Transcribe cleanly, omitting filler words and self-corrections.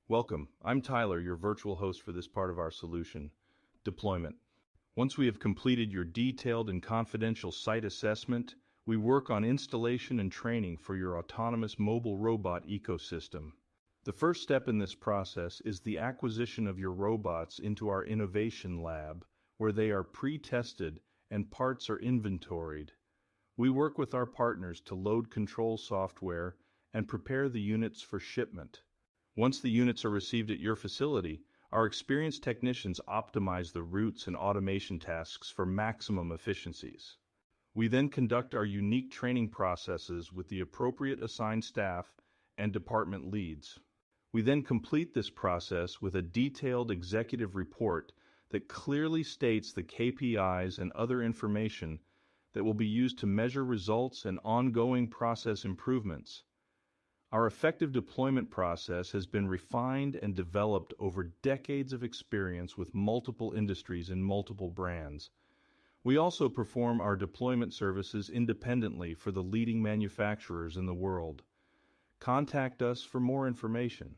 Welcome. I'm Tyler, your virtual host for this part of our solution, deployment. Once we have completed your detailed and confidential site assessment, we work on installation and training for your autonomous mobile robot ecosystem. The first step in this process is the acquisition of your robots into our innovation lab, where they are pre-tested and parts are inventoried. We work with our partners to load control software and prepare the units for shipment. Once the units are received at your facility, our experienced technicians optimize the routes and automation tasks for maximum efficiencies. We then conduct our unique training processes with the appropriate assigned staff and department leads. We then complete this process with a detailed executive report that clearly states the KPIs and other information that will be used to measure results and ongoing process improvements. Our effective deployment process has been refined and developed over decades of experience with multiple industries and multiple brands. We also perform our deployment services independently for the leading manufacturers in the world. Contact us for more information.